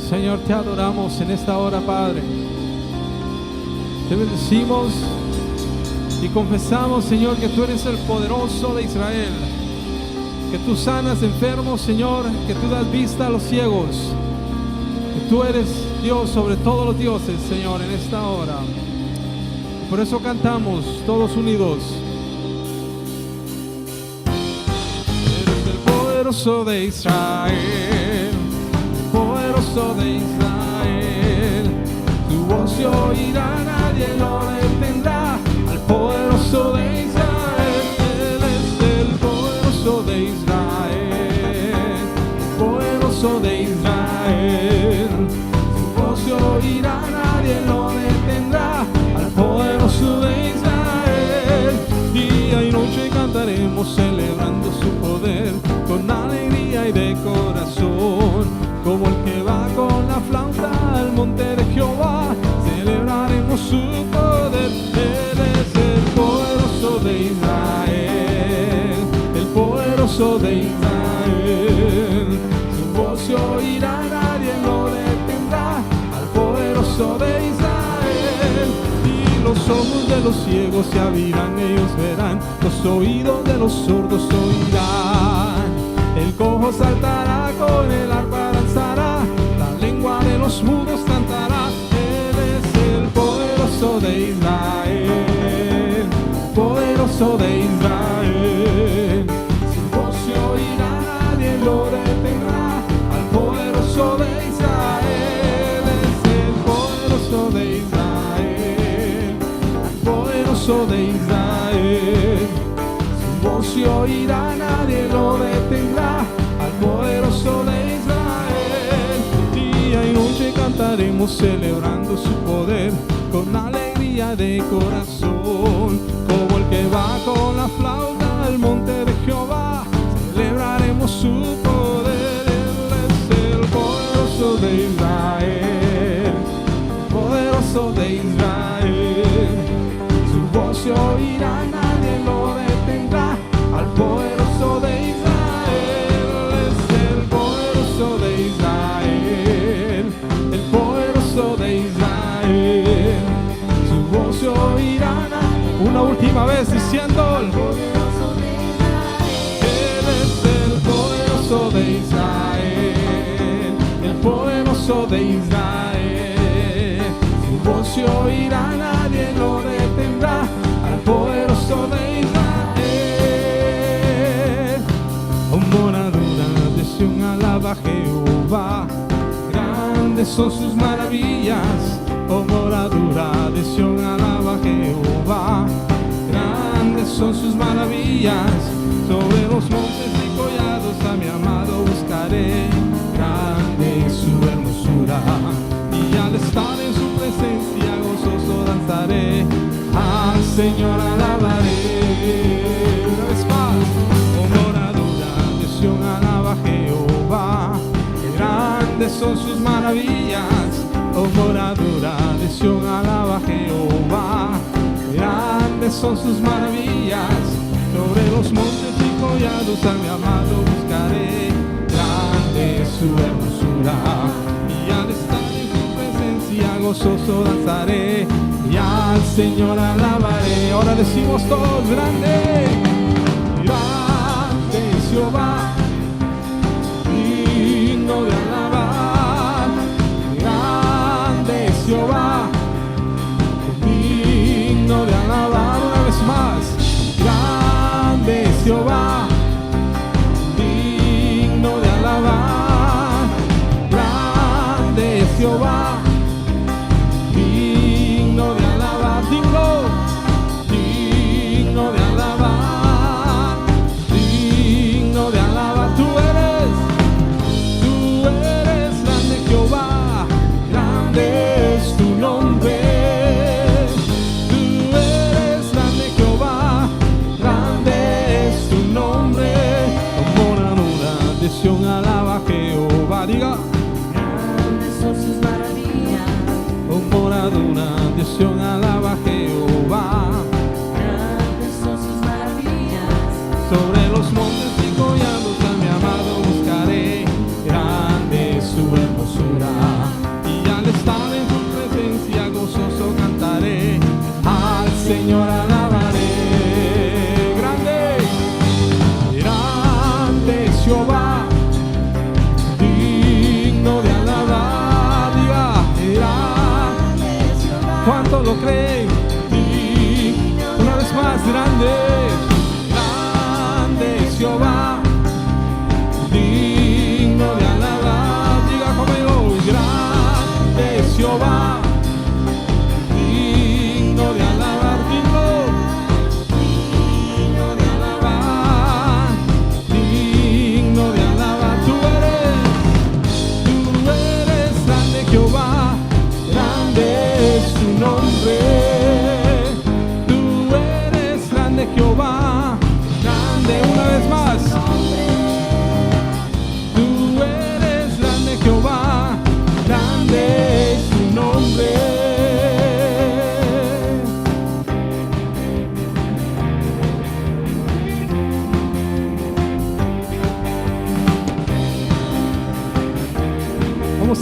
Señor, te adoramos en esta hora, Padre. Te bendecimos y confesamos, Señor, que tú eres el poderoso de Israel, que tú sanas enfermos, Señor, que tú das vista a los ciegos, que tú eres Dios sobre todos los dioses, Señor, en esta hora. Por eso cantamos todos unidos. Eres el poderoso de Israel, poderoso de Israel. Tu voz se oirá, nadie lo detendrá. Al poderoso de Israel, Él es el poderoso de Israel, poderoso de Israel. Tu voz se oirá, nadie lo detendrá. Al poderoso de Israel, día y noche cantaremos celebrando su poder con alegría y de corazón. Como el que va con la flauta al monte de Jehová, celebraremos su poder. Él es el poderoso de Israel, el poderoso de Israel. Su voz se oirá, nadie lo detendrá. Al poderoso de Israel. Y los ojos de los ciegos se abrirán, ellos verán. Los oídos de los sordos oirán. El cojo saltará, con el arpa danzará, la lengua de los mudos cantará. Él es el poderoso de Israel, poderoso de Israel. Su voz se oirá, nadie lo detendrá. Al poderoso de Israel, es el poderoso de Israel, poderoso de Israel. Su voz se oirá, nadie lo detendrá. Al poderoso de Israel, día y noche cantaremos celebrando su poder con alegría de corazón. Como el que va con la flauta al monte de Jehová, celebraremos su poder. Él es el poderoso de Israel, poderoso de Israel. Su voz se oirá, nadie lo detendrá. Al poderoso de Israel, es el poderoso de Israel, el poderoso de Israel. Su voz se oirá, una última vez diciendo: el poderoso de Israel. Él es el poderoso de Israel, el poderoso de Israel. Su voz se oirá, nadie lo detendrá. Al poderoso de Israel. Moradura de Sión, alaba a Jehová, grandes son sus maravillas. Oh, moradura de Sión, alaba a Jehová, grandes son sus maravillas. Sobre los montes y collados a mi amado buscaré, grande es su hermosura. Y al estar en su presencia gozoso danzaré, al Señor alabaré. Una vez más. Alaba a Jehová, grandes son sus maravillas. Oh, moradura de Sión, alaba a Jehová, grandes son sus maravillas. Sobre los montes y collados a mi amado buscaré, grande es su hermosura. Y al estar en su presencia gozoso danzaré, y al Señor alabaré. Ahora decimos todos: grande, grande es Jehová, digno de alabar, grande es Jehová, digno de alabar. Una vez más: grande es Jehová, digno de alabar, grande es Jehová, digno de alabar, digno de alabar, digno de alabar. Tú eres grande, Jehová, grande es tu nombre. Tú eres grande, Jehová, grande es tu nombre. Oh, moradura de Sión, alaba a Jehová. Diga: grandes son sus maravillas. Oh, moradura de Sión, alaba a Jehová, grandes son sus maravillas. Sobre los montes y collados a mi amado buscaré, grande es su hermosura.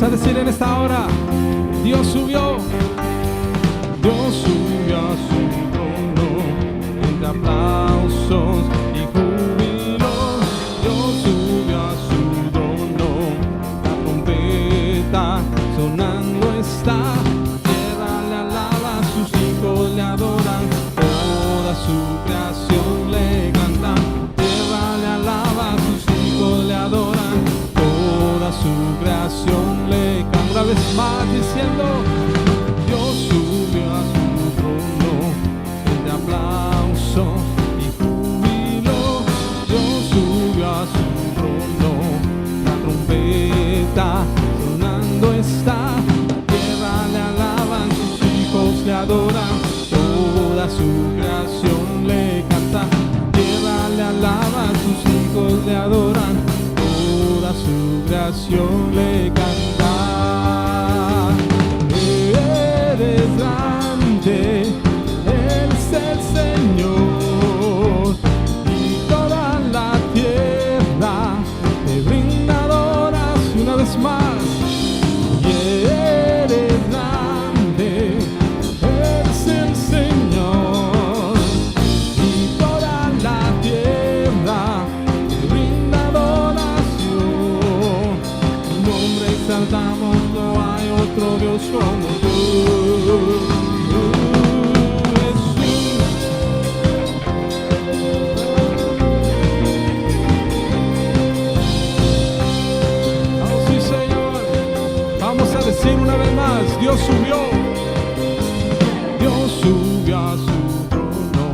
a decir en esta hora, Dios subió a su trono, entre aplausos y júbilos. Dios subió a su trono, la trompeta sonando está. Tierra le alaba, sus hijos le adoran, toda su creación le canta. Tierra le alaba, sus hijos le adoran, toda su creación le canta. Una vez más diciendo, Dios subió a su trono, entre aplausos y júbilo. Dios subió a su trono, la trompeta sonando está. Tierra le alaban, sus hijos le adoran, toda su creación le canta. Tierra le alaban, sus hijos le adoran, toda su creación le canta. Eres grande, eres el Señor, y toda la tierra te brinda adoración. Una vez más, y eres grande, eres el Señor, y toda la tierra te brinda adoración. Tu nombre exaltamos, no hay otro Dios como tú. Decir una vez más, Dios subió a su trono,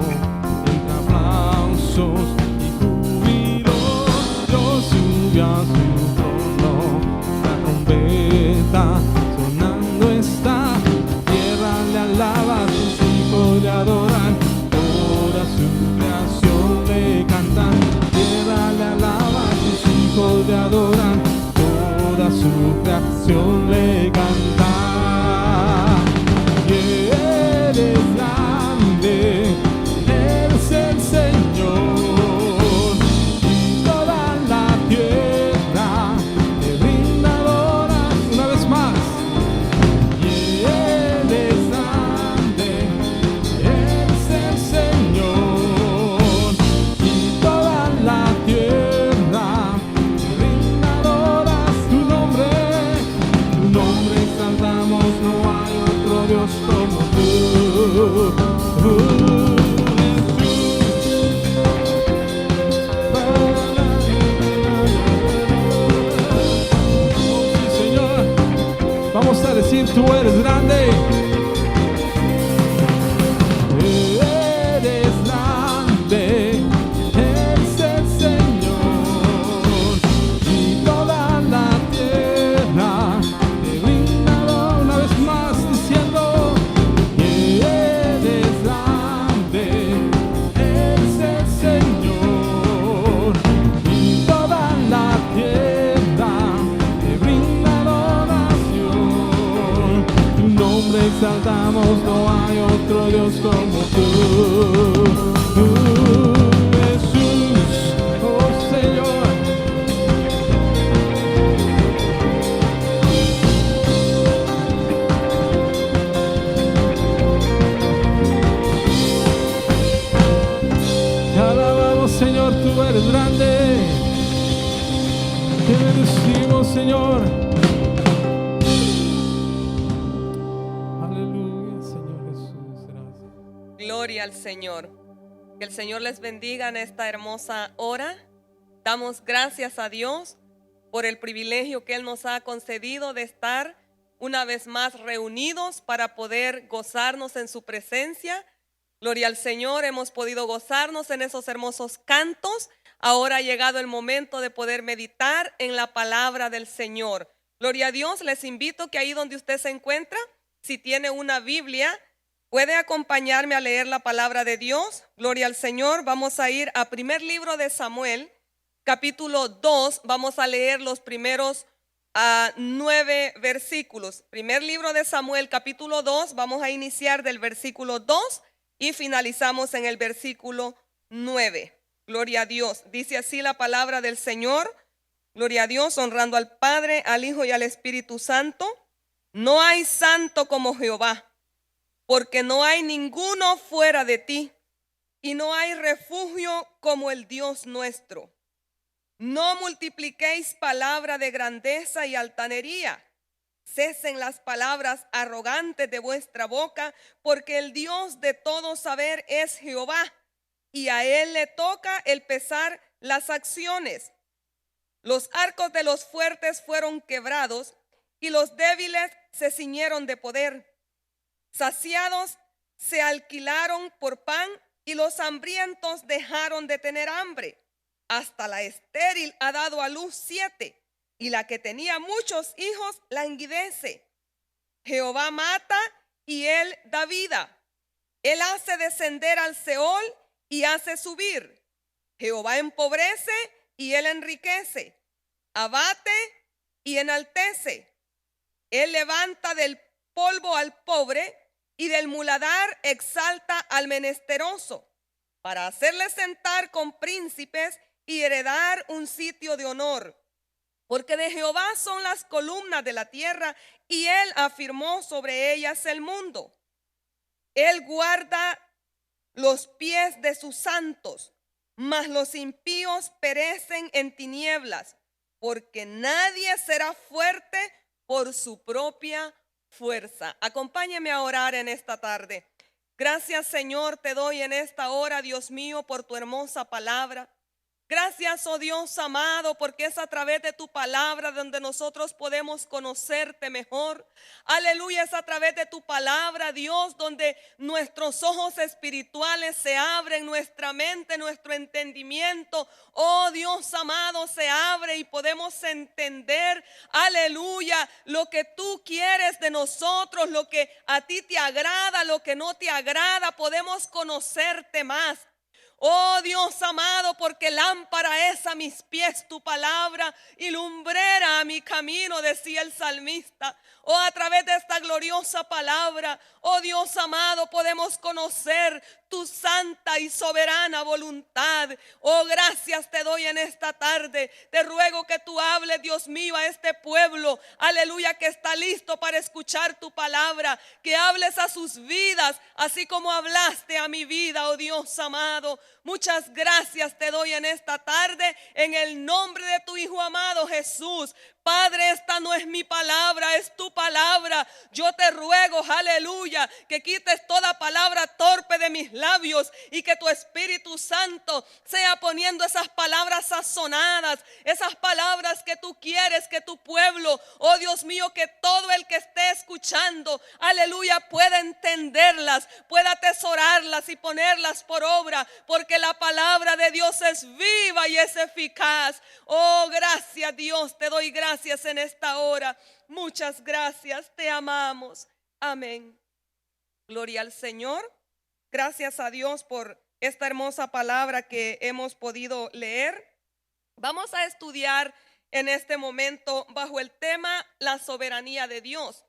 entre aplausos y júbilos. Dios subió a su trono, la trompeta sonando está. Tierra le alaba, sus hijos le adoran, toda su creación le cantan. Tierra le alaba, sus hijos le adoran, toda su creación le canta. Y eres grande, eres el Señor, y toda la tierra te brinda adoración. Una vez más. Y eres grande, eres el Señor, y toda la tierra te brinda adoración. Tu nombre exaltamos, no hay otro Dios como tú. Sí, Señor, vamos a decir, tú eres grande. Eres grande, eres el Señor, y toda la tierra te brinda. Una vez más diciendo, eres grande, eres el Señor, y toda la tierra te brinda adoración. Tu nombre exaltamos, no hay otro Dios como tú. Jesús, oh Señor. Te alabamos, Señor, tú eres grande. Te bendecimos, Señor. Aleluya, Señor Jesús. Gracias. Gloria al Señor. Que el Señor les bendiga en esta hermosa hora. Damos gracias a Dios por el privilegio que Él nos ha concedido de estar una vez más reunidos para poder gozarnos en su presencia. Gloria al Señor, hemos podido gozarnos en esos hermosos cantos. Ahora ha llegado el momento de poder meditar en la palabra del Señor. Gloria a Dios, les invito que ahí donde usted se encuentra, si tiene una Biblia, puede acompañarme a leer la palabra de Dios. Gloria al Señor. Vamos a ir a primer libro de Samuel, capítulo 2. Vamos a leer los primeros 9 versículos. Primer libro de Samuel, capítulo 2. Vamos a iniciar del versículo 2 y finalizamos en el versículo 9. Gloria a Dios. Dice así la palabra del Señor. Gloria a Dios, honrando al Padre, al Hijo y al Espíritu Santo. No hay santo como Jehová, porque no hay ninguno fuera de ti, y no hay refugio como el Dios nuestro. No multipliquéis palabra de grandeza y altanería. Cesen las palabras arrogantes de vuestra boca, porque el Dios de todo saber es Jehová, y a él le toca el pesar las acciones. Los arcos de los fuertes fueron quebrados, y los débiles se ciñeron de poder. Saciados se alquilaron por pan, y los hambrientos dejaron de tener hambre. Hasta la estéril ha dado a luz 7, y la que tenía muchos hijos languidece. Jehová mata y él da vida. Él hace descender al Seol y hace subir. Jehová empobrece y él enriquece. Abate y enaltece. Él levanta del polvo al pobre, y del muladar exalta al menesteroso, para hacerle sentar con príncipes y heredar un sitio de honor. Porque de Jehová son las columnas de la tierra, y él afirmó sobre ellas el mundo. Él guarda los pies de sus santos, mas los impíos perecen en tinieblas, porque nadie será fuerte por su propia fuerza. Acompáñeme a orar en esta tarde. Gracias, Señor, te doy en esta hora, Dios mío, por tu hermosa palabra. Gracias, oh Dios amado, porque es a través de tu palabra donde nosotros podemos conocerte mejor. Aleluya, es a través de tu palabra, Dios, donde nuestros ojos espirituales se abren, nuestra mente, nuestro entendimiento, oh Dios amado, se abre y podemos entender, aleluya, lo que tú quieres de nosotros, lo que a ti te agrada, lo que no te agrada, podemos conocerte más. Oh Dios amado, porque lámpara es a mis pies tu palabra y lumbrera a mi camino, decía el salmista. Oh, a través de esta gloriosa palabra, oh Dios amado, podemos conocer tu santa y soberana voluntad. Oh, gracias te doy en esta tarde. Te ruego que tú hables, Dios mío, a este pueblo, aleluya, que está listo para escuchar tu palabra. Que hables a sus vidas, así como hablaste a mi vida, oh Dios amado. Muchas gracias te doy en esta tarde, en el nombre de tu Hijo amado Jesús. Padre, esta no es mi palabra, es tu palabra. Yo te ruego, aleluya, que quites toda palabra torpe de mis labios y que tu Espíritu Santo sea poniendo esas palabras sazonadas, esas palabras que tú quieres que tu pueblo, oh Dios mío, que todo el que esté escuchando, aleluya, pueda entenderlas, pueda atesorarlas y ponerlas por obra, porque la palabra de Dios es viva y es eficaz. Oh, gracias Dios, te doy gracias en esta hora. Muchas gracias, te amamos. Amén. Gloria al Señor. Gracias a Dios por esta hermosa palabra que hemos podido leer. Vamos a estudiar en este momento bajo el tema la soberanía de Dios.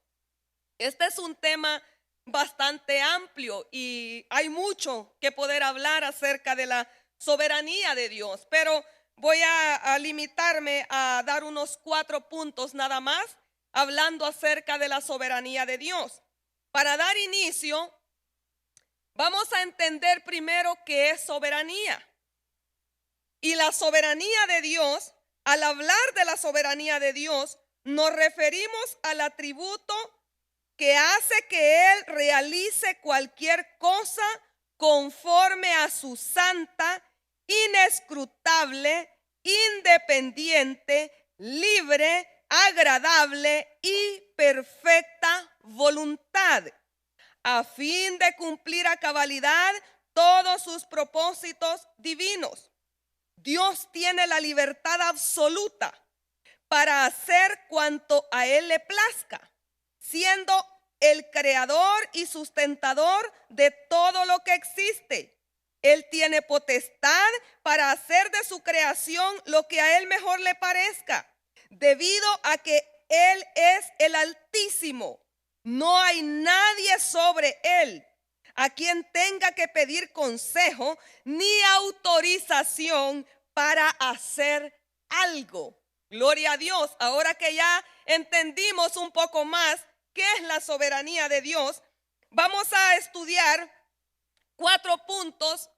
Este es un tema bastante amplio y hay mucho que poder hablar acerca de la soberanía de Dios, pero voy a limitarme a dar unos 4 puntos nada más, hablando acerca de la soberanía de Dios. Para dar inicio, vamos a entender primero qué es soberanía. Y la soberanía de Dios, al hablar de la soberanía de Dios, nos referimos al atributo que hace que Él realice cualquier cosa conforme a su santa, inescrutable, independiente, libre, agradable y perfecta voluntad, a fin de cumplir a cabalidad todos sus propósitos divinos. Dios tiene la libertad absoluta para hacer cuanto a Él le plazca, siendo el creador y sustentador de todo lo que existe. Él tiene potestad para hacer de su creación lo que a Él mejor le parezca, debido a que Él es el Altísimo. No hay nadie sobre Él a quien tenga que pedir consejo ni autorización para hacer algo. Gloria a Dios. Ahora que ya entendimos un poco más qué es la soberanía de Dios, vamos a estudiar 4 puntos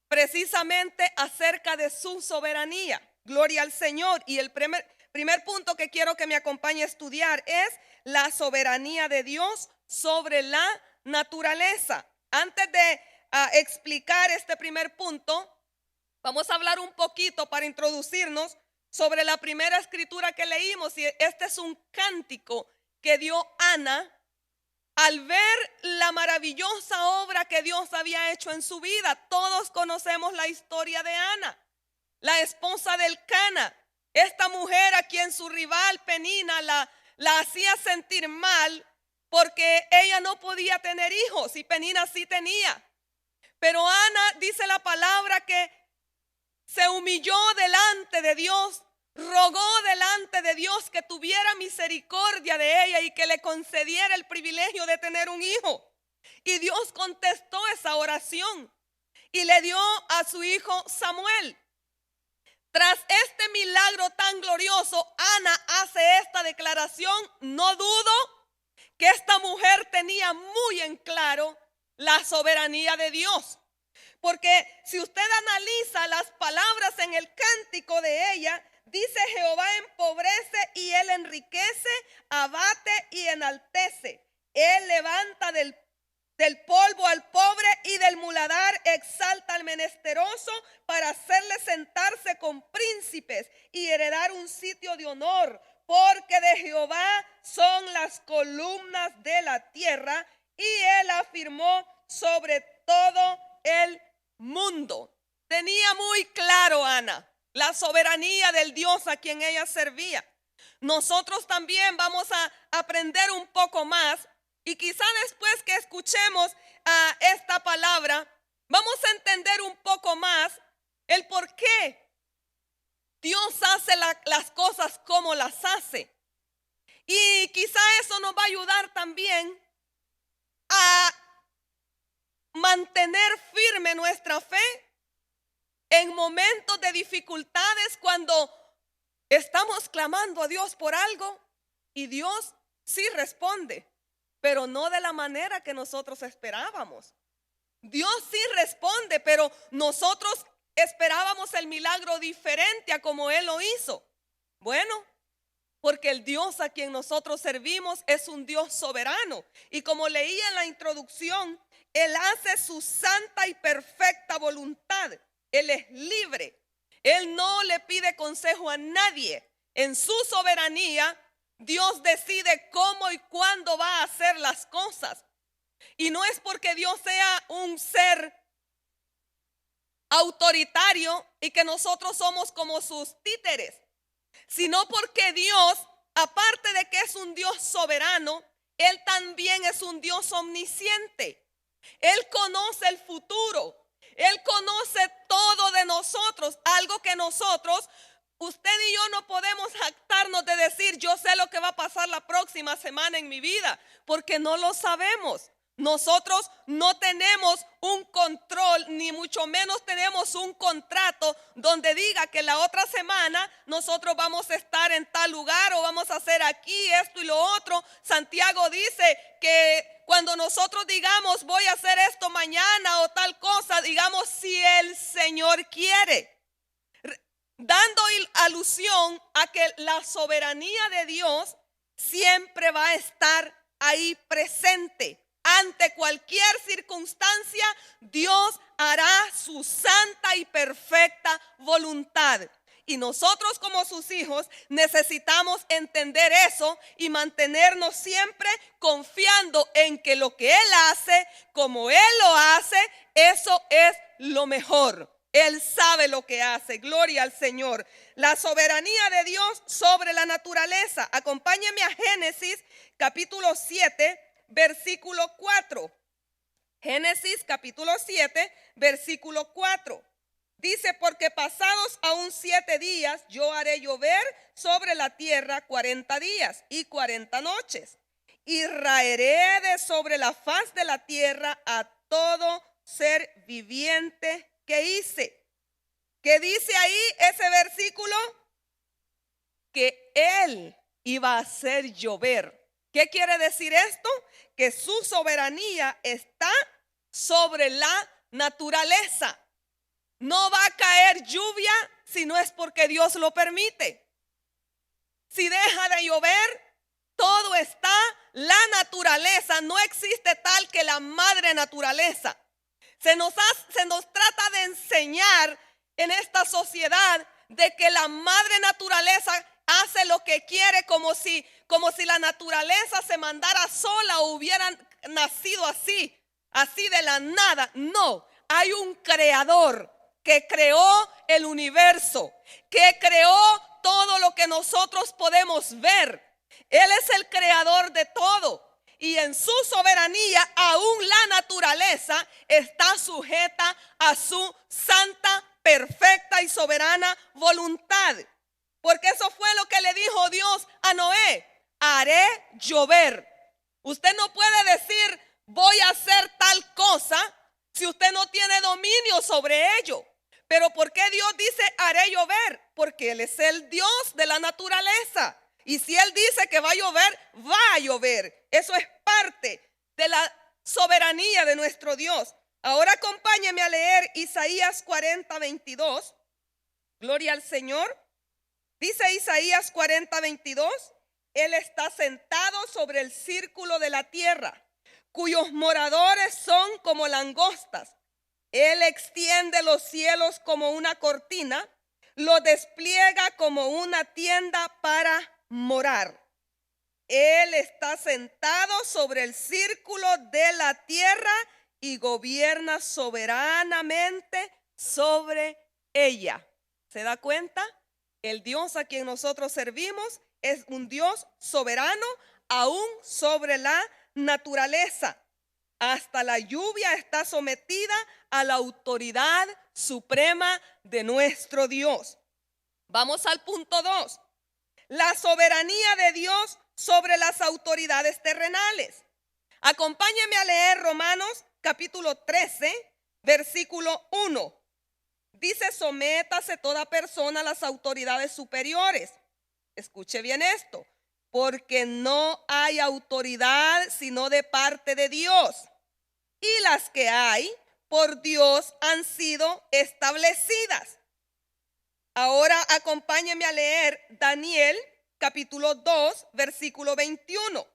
precisamente acerca de su soberanía. Gloria al Señor. Y el primer punto que quiero que me acompañe a estudiar es la soberanía de Dios sobre la naturaleza. Antes de explicar este primer punto, vamos a hablar un poquito para introducirnos sobre la primera escritura que leímos. Y este es un cántico que dio Ana al ver la maravillosa obra que Dios había hecho en su vida. Todos conocemos la historia de Ana, la esposa del Cana, esta mujer a quien su rival Penina la hacía sentir mal porque ella no podía tener hijos y Penina sí tenía. Pero Ana, dice la palabra, que se humilló delante de Dios, rogó delante de Dios que tuviera misericordia de ella y que le concediera el privilegio de tener un hijo. Y Dios contestó esa oración y le dio a su hijo Samuel. Tras este milagro tan glorioso, Ana hace esta declaración: no dudo que esta mujer tenía muy en claro la soberanía de Dios. Porque si usted analiza las palabras en el cántico de ella, dice: Jehová empobrece y él enriquece, abate y enaltece. Él levanta del polvo al pobre y del muladar exalta al menesteroso para hacerle sentarse con príncipes y heredar un sitio de honor. Porque de Jehová son las columnas de la tierra y él afirmó sobre todo el mundo. Tenía muy claro Ana la soberanía del Dios a quien ella servía. Nosotros también vamos a aprender un poco más, y quizá después que escuchemos esta palabra vamos a entender un poco más el por qué Dios hace las cosas como las hace. Y quizá eso nos va a ayudar también a mantener firme nuestra fe en momentos de dificultades, cuando estamos clamando a Dios por algo y Dios sí responde, pero no de la manera que nosotros esperábamos. Dios sí responde, pero nosotros esperábamos el milagro diferente a como Él lo hizo. Bueno, porque el Dios a quien nosotros servimos es un Dios soberano. Y como leí en la introducción, Él hace su santa y perfecta voluntad. Él es libre. Él no le pide consejo a nadie. En su soberanía, Dios decide cómo y cuándo va a hacer las cosas. Y no es porque Dios sea un ser autoritario y que nosotros somos como sus títeres, sino porque Dios, aparte de que es un Dios soberano, Él también es un Dios omnisciente. Él conoce el futuro. Él conoce todo de nosotros, algo que nosotros, usted y yo, no podemos jactarnos de decir: yo sé lo que va a pasar la próxima semana en mi vida, porque no lo sabemos. Nosotros no tenemos un control, ni mucho menos tenemos un contrato donde diga que la otra semana nosotros vamos a estar en tal lugar o vamos a hacer aquí esto y lo otro. Santiago dice que cuando nosotros digamos: voy a hacer esto mañana o tal cosa, digamos: si el Señor quiere, dando alusión a que la soberanía de Dios siempre va a estar ahí presente. Ante cualquier circunstancia, Dios hará su santa y perfecta voluntad. Y nosotros, como sus hijos, necesitamos entender eso y mantenernos siempre confiando en que lo que Él hace, como Él lo hace, eso es lo mejor. Él sabe lo que hace. Gloria al Señor. La soberanía de Dios sobre la naturaleza. Acompáñeme a Génesis capítulo 7. Versículo 4. Génesis capítulo 7, versículo 4. Dice: porque pasados aún 7 días yo haré llover sobre la tierra 40 días y 40 noches. Y raeré de sobre la faz de la tierra a todo ser viviente que hice. ¿Qué dice ahí ese versículo? que Él iba a hacer llover. ¿Qué quiere decir esto? Que su soberanía está sobre la naturaleza. No va a caer lluvia si no es porque Dios lo permite. Si deja de llover, todo está, la naturaleza, no existe tal que la madre naturaleza. Se nos trata de enseñar en esta sociedad de que la madre naturaleza hace lo que quiere, como si la naturaleza se mandara sola o hubiera nacido así de la nada. No, hay un creador que creó el universo, que creó todo lo que nosotros podemos ver. Él es el creador de todo. Y en su soberanía, aún la naturaleza está sujeta a su santa, perfecta y soberana voluntad. Porque eso fue lo que le dijo Dios a Noé: haré llover. Usted no puede decir voy a hacer tal cosa si usted no tiene dominio sobre ello. Pero ¿por qué Dios dice haré llover? Porque Él es el Dios de la naturaleza. Y si Él dice que va a llover, va a llover. Eso es parte de la soberanía de nuestro Dios. Ahora acompáñeme a leer Isaías 40:22. Gloria al Señor. Dice Isaías 40:22. Él está sentado sobre el círculo de la tierra, cuyos moradores son como langostas. Él extiende los cielos como una cortina, los despliega como una tienda para morar. Él está sentado sobre el círculo de la tierra y gobierna soberanamente sobre ella. ¿Se da cuenta? El Dios a quien nosotros servimos es un Dios soberano, aún sobre la naturaleza. Hasta la lluvia está sometida a la autoridad suprema de nuestro Dios. Vamos al punto 2. La soberanía de Dios sobre las autoridades terrenales. Acompáñeme a leer Romanos capítulo 13, versículo 1. Dice: sométase toda persona a las autoridades superiores. Escuche bien esto. Porque no hay autoridad sino de parte de Dios. Y las que hay por Dios han sido establecidas. Ahora acompáñenme a leer Daniel capítulo 2, versículo 21.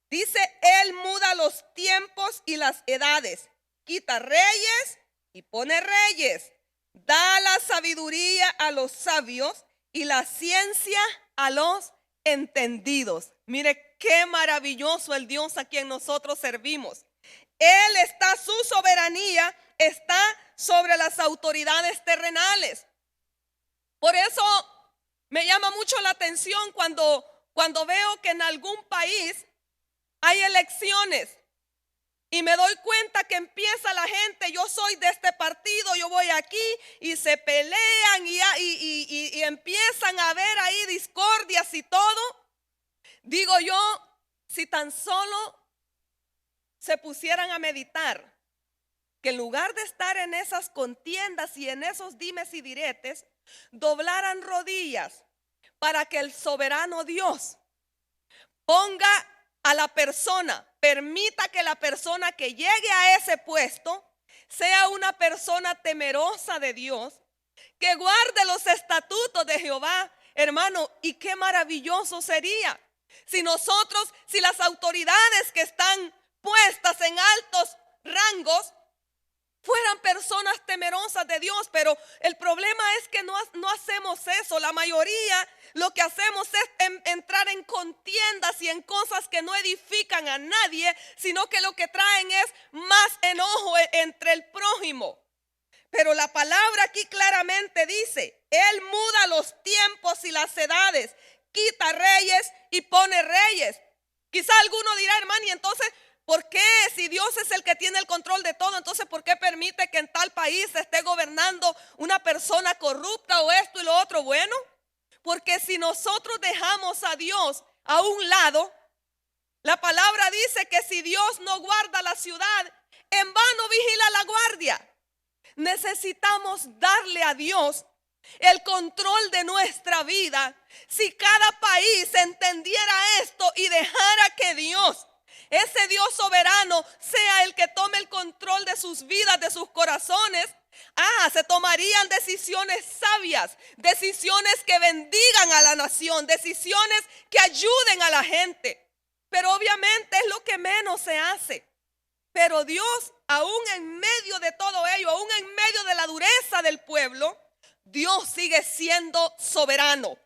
Dice: Él muda los tiempos y las edades, quita reyes y pone reyes, da la sabiduría a los sabios y la ciencia a los entendidos. Mire qué maravilloso el Dios a quien nosotros servimos. Él está, su soberanía está sobre las autoridades terrenales. Por eso me llama mucho la atención cuando veo que en algún país hay elecciones y me doy cuenta que empieza la gente: yo soy de este partido, yo voy aquí, y se pelean y empiezan a haber ahí discordias y todo. Digo yo, si tan solo se pusieran a meditar, que en lugar de estar en esas contiendas y en esos dimes y diretes, doblaran rodillas para que el soberano Dios ponga a la persona, permita que la persona que llegue a ese puesto sea una persona temerosa de Dios, que guarde los estatutos de Jehová. Hermano, y qué maravilloso sería si nosotros, si las autoridades que están puestas en altos rangos fueran personas temerosas de Dios. Pero el problema es que no hacemos eso. La mayoría lo que hacemos es entrar en contiendas y en cosas que no edifican a nadie, sino que lo que traen es más enojo entre el prójimo. Pero la palabra aquí claramente dice: Él muda los tiempos y las edades, quita reyes y pone reyes. Quizá alguno dirá: hermano, y entonces, ¿por qué, si Dios es el que tiene el control de todo, entonces por qué permite que en tal país se esté gobernando una persona corrupta o esto y lo otro? Bueno, porque si nosotros dejamos a Dios a un lado, la palabra dice que si Dios no guarda la ciudad, en vano vigila la guardia. Necesitamos darle a Dios el control de nuestra vida, si cada país entendiera esto y dejara que Dios, ese Dios soberano, sea el que tome el control de sus vidas, de sus corazones, se tomarían decisiones sabias, decisiones que bendigan a la nación, decisiones que ayuden a la gente. Pero obviamente es lo que menos se hace. Pero Dios, aún en medio de todo ello, aún en medio de la dureza del pueblo, Dios sigue siendo soberano.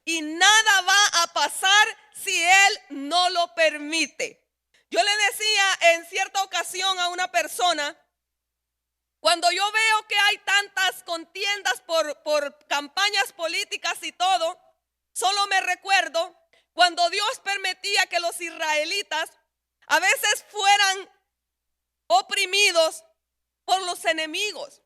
Y nada va a pasar si Él no lo permite. Yo le decía en cierta ocasión a una persona, cuando yo veo que hay tantas contiendas por campañas políticas y todo, solo me recuerdo cuando Dios permitía que los israelitas a veces fueran oprimidos por los enemigos.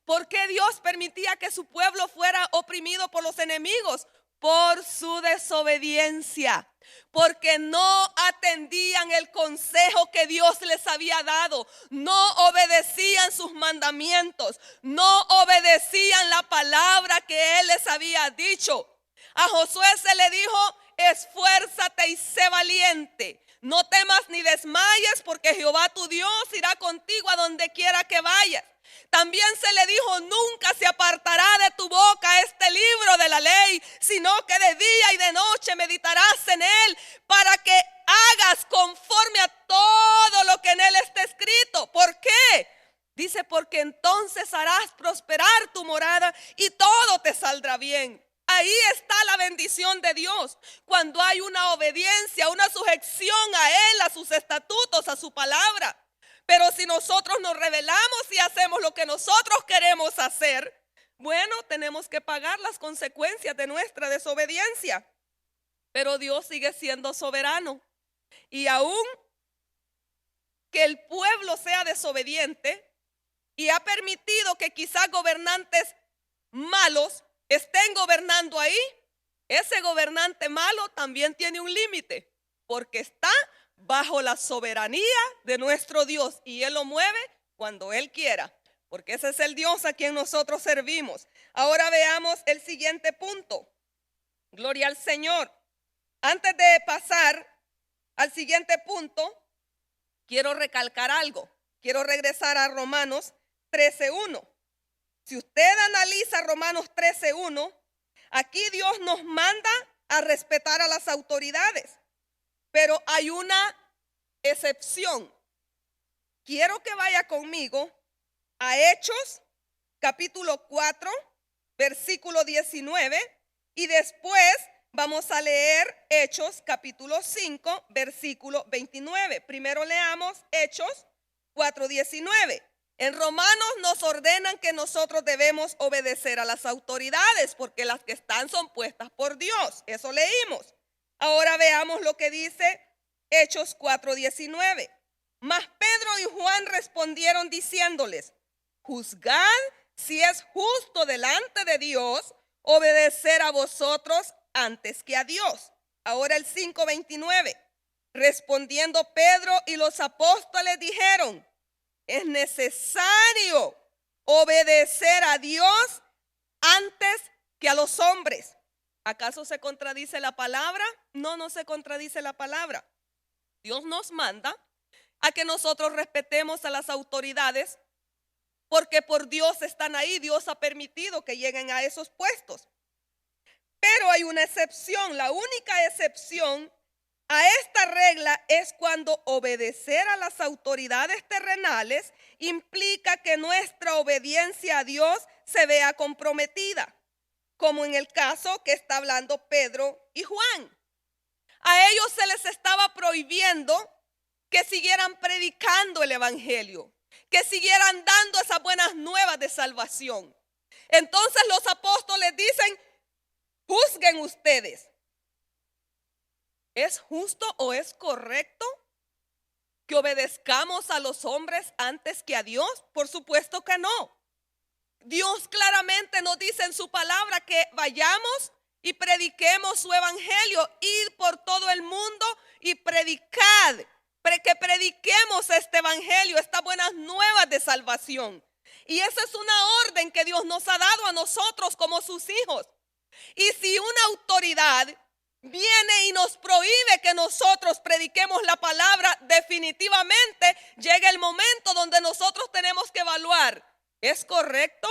¿Por qué Dios permitía que su pueblo fuera oprimido por los enemigos? Por su desobediencia, porque no atendían el consejo que Dios les había dado, no obedecían sus mandamientos, no obedecían la palabra que Él les había dicho. A Josué se le dijo: esfuérzate y sé valiente, no temas ni desmayes, porque Jehová tu Dios irá contigo a donde quiera que vayas. También se le dijo: nunca se apartará de tu boca este libro de la ley, sino que de día y de noche meditarás en él, para que hagas conforme a todo lo que en él está escrito. ¿Por qué? Dice: porque entonces harás prosperar tu morada y todo te saldrá bien. Ahí está la bendición de Dios, cuando hay una obediencia, una sujeción a Él, a sus estatutos, a su palabra. Pero si nosotros nos rebelamos y hacemos lo que nosotros queremos hacer, bueno, tenemos que pagar las consecuencias de nuestra desobediencia. Pero Dios sigue siendo soberano. Y aún que el pueblo sea desobediente y ha permitido que quizás gobernantes malos estén gobernando ahí, ese gobernante malo también tiene un límite, porque está bajo la soberanía de nuestro Dios y Él lo mueve cuando Él quiera, porque ese es el Dios a quien nosotros servimos. Ahora veamos el siguiente punto. Gloria al Señor. Antes de pasar al siguiente punto, quiero recalcar algo. Quiero regresar a Romanos 13:1. Si usted analiza Romanos 13:1, aquí Dios nos manda a respetar a las autoridades. Pero hay una excepción. Quiero que vaya conmigo a Hechos, capítulo 4, versículo 19. Y después vamos a leer Hechos, capítulo 5, versículo 29. Primero leamos Hechos 4:19. En Romanos nos ordenan que nosotros debemos obedecer a las autoridades, porque las que están son puestas por Dios. Eso leímos. Ahora veamos lo que dice Hechos 4:19. Mas Pedro y Juan respondieron diciéndoles: juzgad si es justo delante de Dios obedecer a vosotros antes que a Dios. Ahora el 5:29. Respondiendo Pedro y los apóstoles dijeron: es necesario obedecer a Dios antes que a los hombres. ¿Acaso se contradice la palabra? No, no se contradice la palabra. Dios nos manda a que nosotros respetemos a las autoridades, porque por Dios están ahí. Dios ha permitido que lleguen a esos puestos. Pero hay una excepción. La única excepción a esta regla es cuando obedecer a las autoridades terrenales implica que nuestra obediencia a Dios se vea comprometida, como en el caso que está hablando Pedro y Juan. A ellos se les estaba prohibiendo que siguieran predicando el evangelio, que siguieran dando esas buenas nuevas de salvación. Entonces los apóstoles dicen: juzguen ustedes. ¿Es justo o es correcto que obedezcamos a los hombres antes que a Dios? Por supuesto que no. Dios claramente nos dice en su palabra que vayamos y prediquemos su evangelio. Ir por todo el mundo y predicar, que prediquemos este evangelio, estas buenas nuevas de salvación. Y esa es una orden que Dios nos ha dado a nosotros como sus hijos. Y si una autoridad viene y nos prohíbe que nosotros prediquemos la palabra, definitivamente llega el momento donde nosotros tenemos que evaluar, ¿es correcto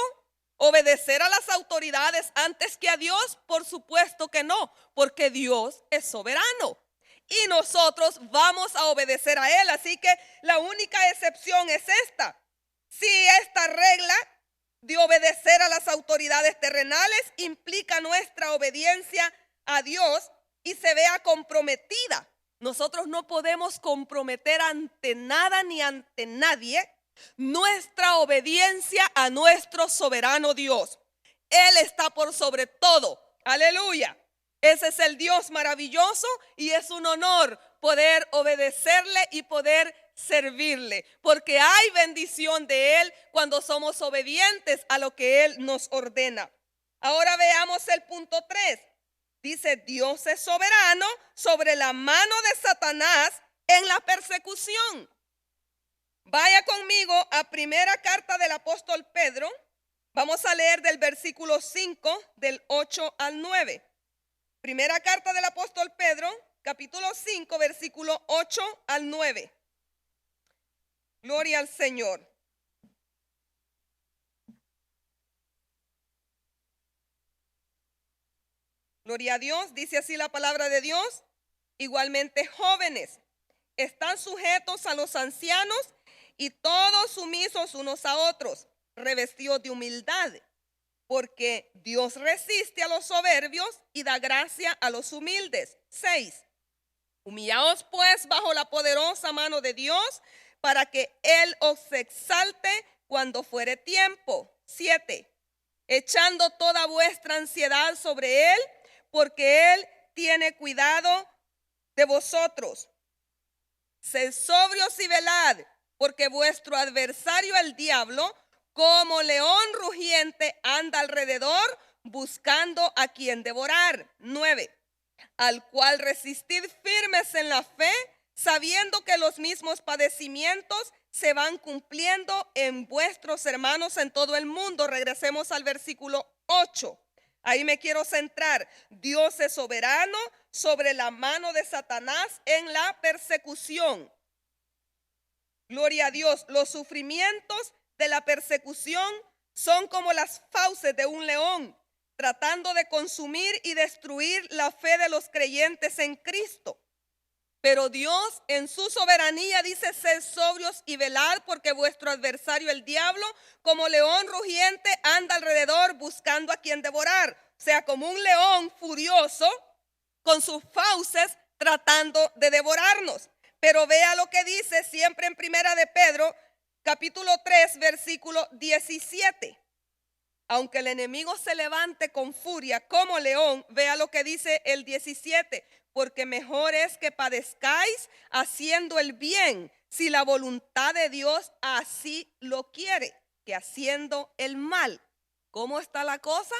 obedecer a las autoridades antes que a Dios? Por supuesto que no, porque Dios es soberano y nosotros vamos a obedecer a Él. Así que la única excepción es esta. Si esta regla de obedecer a las autoridades terrenales implica nuestra obediencia a Dios y se vea comprometida, nosotros no podemos comprometer ante nada ni ante nadie nuestra obediencia a nuestro soberano Dios. Él está por sobre todo. Aleluya. Ese es el Dios maravilloso y es un honor poder obedecerle y poder servirle, porque hay bendición de Él cuando somos obedientes a lo que Él nos ordena. Ahora veamos el punto 3. Dice, Dios es soberano sobre la mano de Satanás en la persecución. Vaya conmigo a primera carta del apóstol Pedro. Vamos a leer del versículo 5, del 8 al 9. Primera carta del apóstol Pedro, capítulo 5, versículo 8 al 9. Gloria al Señor. Gloria a Dios. Dice así la palabra de Dios. Igualmente, jóvenes, están sujetos a los ancianos y todos sumisos unos a otros, revestidos de humildad, porque Dios resiste a los soberbios y da gracia a los humildes. 6. Humillaos pues bajo la poderosa mano de Dios, para que Él os exalte cuando fuere tiempo. 7. Echando toda vuestra ansiedad sobre Él, porque Él tiene cuidado de vosotros. Sed sobrios y velad, porque vuestro adversario el diablo, como león rugiente, anda alrededor buscando a quien devorar. 9. Al cual resistid firmes en la fe, sabiendo que los mismos padecimientos se van cumpliendo en vuestros hermanos en todo el mundo. Regresemos al versículo 8. Ahí me quiero centrar. Dios es soberano sobre la mano de Satanás en la persecución. Gloria a Dios. Los sufrimientos de la persecución son como las fauces de un león, tratando de consumir y destruir la fe de los creyentes en Cristo. Pero Dios en su soberanía dice, sed sobrios y velad, porque vuestro adversario el diablo, como león rugiente, anda alrededor buscando a quien devorar. O sea, como un león furioso con sus fauces tratando de devorarnos. Pero vea lo que dice siempre en primera de Pedro, capítulo 3, versículo 17. Aunque el enemigo se levante con furia como león, vea lo que dice el 17. Porque mejor es que padezcáis haciendo el bien, si la voluntad de Dios así lo quiere, que haciendo el mal. ¿Cómo está la cosa?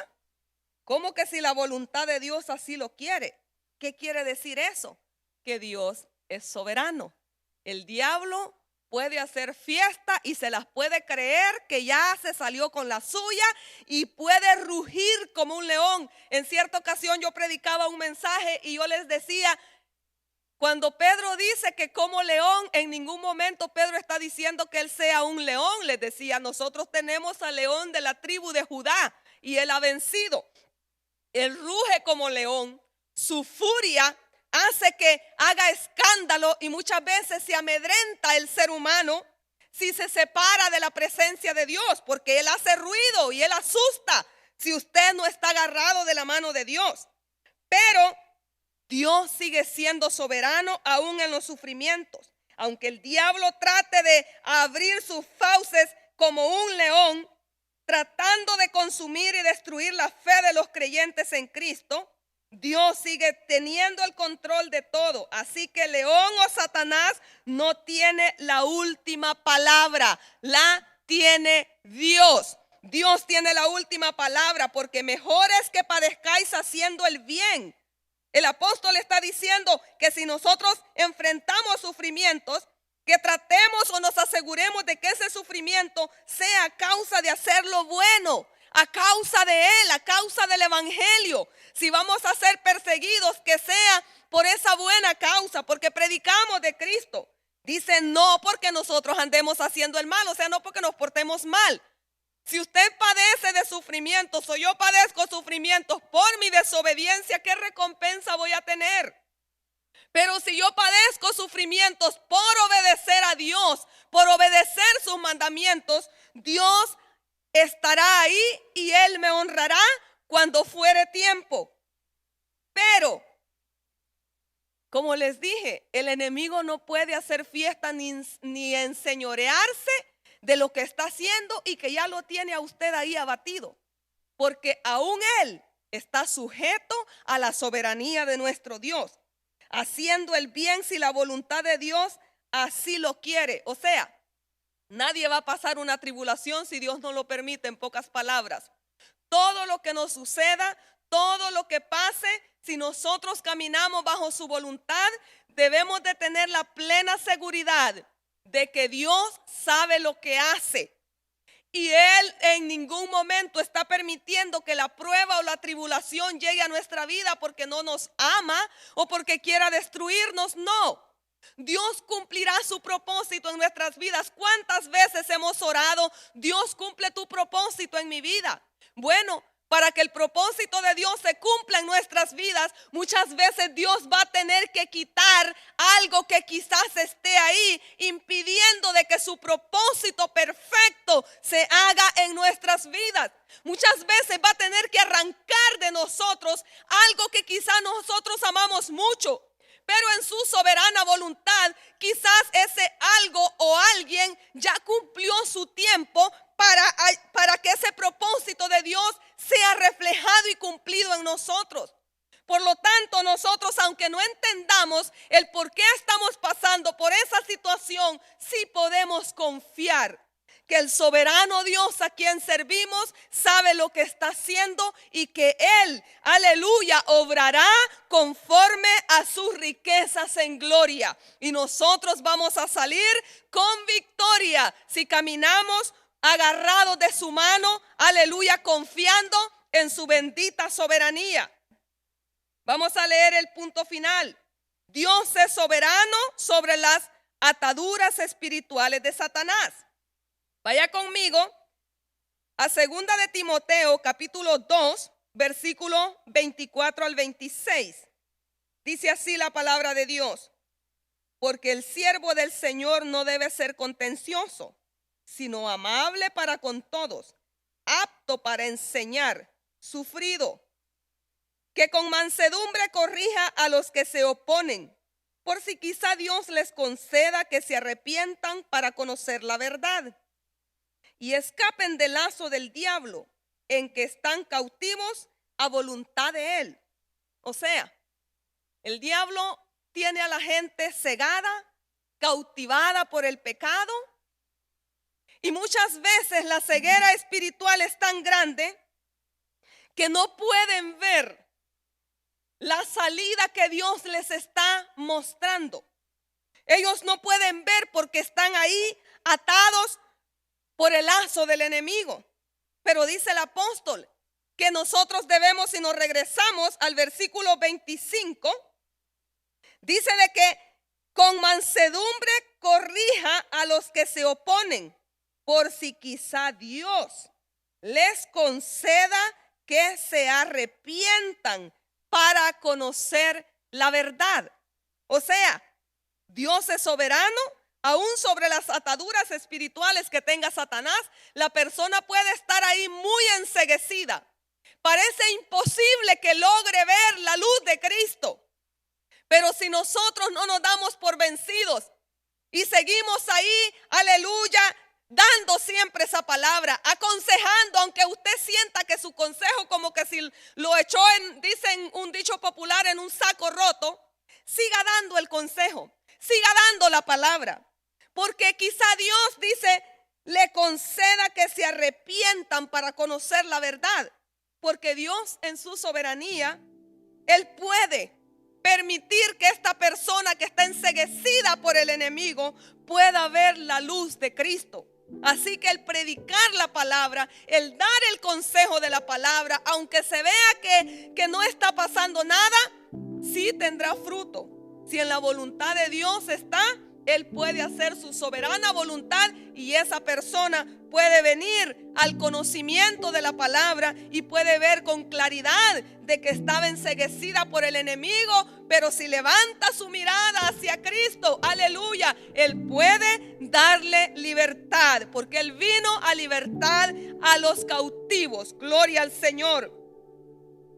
¿Cómo que si la voluntad de Dios así lo quiere? ¿Qué quiere decir eso? Que Dios es soberano. El diablo puede hacer fiesta y se las puede creer que ya se salió con la suya y puede rugir como un león. En cierta ocasión yo predicaba un mensaje y yo les decía, cuando Pedro dice que como león, en ningún momento Pedro está diciendo que él sea un león. Les decía, nosotros tenemos al león de la tribu de Judá y él ha vencido. Él ruge como león, su furia hace que haga escándalo y muchas veces se amedrenta el ser humano si se separa de la presencia de Dios, porque Él hace ruido y Él asusta si usted no está agarrado de la mano de Dios. Pero Dios sigue siendo soberano aún en los sufrimientos. Aunque el diablo trate de abrir sus fauces como un león, tratando de consumir y destruir la fe de los creyentes en Cristo, Dios sigue teniendo el control de todo. Así que león o Satanás no tiene la última palabra, la tiene Dios. Dios tiene la última palabra, porque mejor es que padezcáis haciendo el bien. El apóstol está diciendo que si nosotros enfrentamos sufrimientos, que tratemos o nos aseguremos de que ese sufrimiento sea a causa de hacer lo bueno, a causa de Él, a causa del Evangelio. Si vamos a ser perseguidos, que sea por esa buena causa, porque predicamos de Cristo. Dice, no porque nosotros andemos haciendo el mal, o sea, no porque nos portemos mal. Si usted padece de sufrimientos o yo padezco sufrimientos por mi desobediencia, ¿qué recompensa voy a tener? Pero si yo padezco sufrimientos por obedecer a Dios, por obedecer sus mandamientos, Dios estará ahí y Él me honrará cuando fuere tiempo. Pero, como les dije, el enemigo no puede hacer fiesta ni enseñorearse de lo que está haciendo y que ya lo tiene a usted ahí abatido. Porque aún Él está sujeto a la soberanía de nuestro Dios, haciendo el bien si la voluntad de Dios así lo quiere. O sea, nadie va a pasar una tribulación si Dios no lo permite, en pocas palabras. Todo lo que nos suceda, todo lo que pase, si nosotros caminamos bajo su voluntad, debemos de tener la plena seguridad de que Dios sabe lo que hace. Y Él en ningún momento está permitiendo que la prueba o la tribulación llegue a nuestra vida porque no nos ama o porque quiera destruirnos. No. Dios cumplirá su propósito en nuestras vidas. ¿Cuántas veces hemos orado? Dios, cumple tu propósito en mi vida. Bueno, para que el propósito de Dios se cumpla en nuestras vidas, muchas veces Dios va a tener que quitar algo que quizás esté ahí, impidiendo de que su propósito perfecto se haga en nuestras vidas. Muchas veces va a tener que arrancar de nosotros algo que quizás nosotros amamos mucho, pero en su soberana voluntad, quizás ese algo o alguien ya cumplió su tiempo para que ese propósito de Dios sea reflejado y cumplido en nosotros. Por lo tanto, nosotros, aunque no entendamos el por qué estamos pasando por esa situación, sí podemos confiar que el soberano Dios a quien servimos sabe lo que está haciendo y que Él, aleluya, obrará conforme a sus riquezas en gloria. Y nosotros vamos a salir con victoria si caminamos agarrados de su mano, aleluya, confiando en su bendita soberanía. Vamos a leer el punto final. Dios es soberano sobre las ataduras espirituales de Satanás. Vaya conmigo a 2 de Timoteo capítulo 2, versículo 24 al 26. Dice así la palabra de Dios: porque el siervo del Señor no debe ser contencioso, sino amable para con todos, apto para enseñar, sufrido, que con mansedumbre corrija a los que se oponen, por si quizá Dios les conceda que se arrepientan para conocer la verdad y escapen del lazo del diablo, en que están cautivos a voluntad de él. O sea, el diablo tiene a la gente cegada, cautivada por el pecado, y muchas veces la ceguera espiritual es tan grande que no pueden ver la salida que Dios les está mostrando. Ellos no pueden ver porque están ahí atados por el lazo del enemigo. Pero dice el apóstol que nosotros debemos, si nos regresamos al versículo 25, dice de que con mansedumbre corrija a los que se oponen, por si quizá Dios les conceda que se arrepientan para conocer la verdad. O sea, Dios es soberano. Aún sobre las ataduras espirituales que tenga Satanás, la persona puede estar ahí muy enceguecida. Parece imposible que logre ver la luz de Cristo. Pero si nosotros no nos damos por vencidos y seguimos ahí, aleluya, dando siempre esa palabra, aconsejando, aunque usted sienta que su consejo como que si lo echó dicen un dicho popular, en un saco roto, siga dando el consejo, siga dando la palabra. Porque quizá Dios, dice, le conceda que se arrepientan para conocer la verdad. Porque Dios en su soberanía, Él puede permitir que esta persona que está enceguecida por el enemigo pueda ver la luz de Cristo. Así que el predicar la palabra, el dar el consejo de la palabra, aunque se vea que no está pasando nada, sí tendrá fruto. Si en la voluntad de Dios está, Él puede hacer su soberana voluntad y esa persona puede venir al conocimiento de la palabra y puede ver con claridad de que estaba enceguecida por el enemigo, pero si levanta su mirada hacia Cristo, aleluya, Él puede darle libertad, porque Él vino a libertar a los cautivos. Gloria al Señor.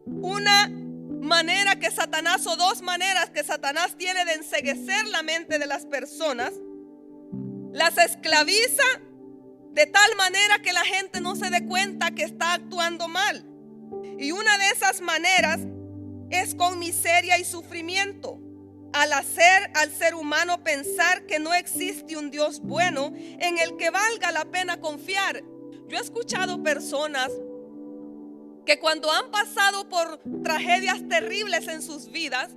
Una manera que Satanás, o dos maneras que Satanás tiene de enceguecer la mente de las personas, las esclaviza de tal manera que la gente no se dé cuenta que está actuando mal. Y una de esas maneras es con miseria y sufrimiento, al hacer al ser humano pensar que no existe un Dios bueno en el que valga la pena confiar. Yo he escuchado personas que cuando han pasado por tragedias terribles en sus vidas,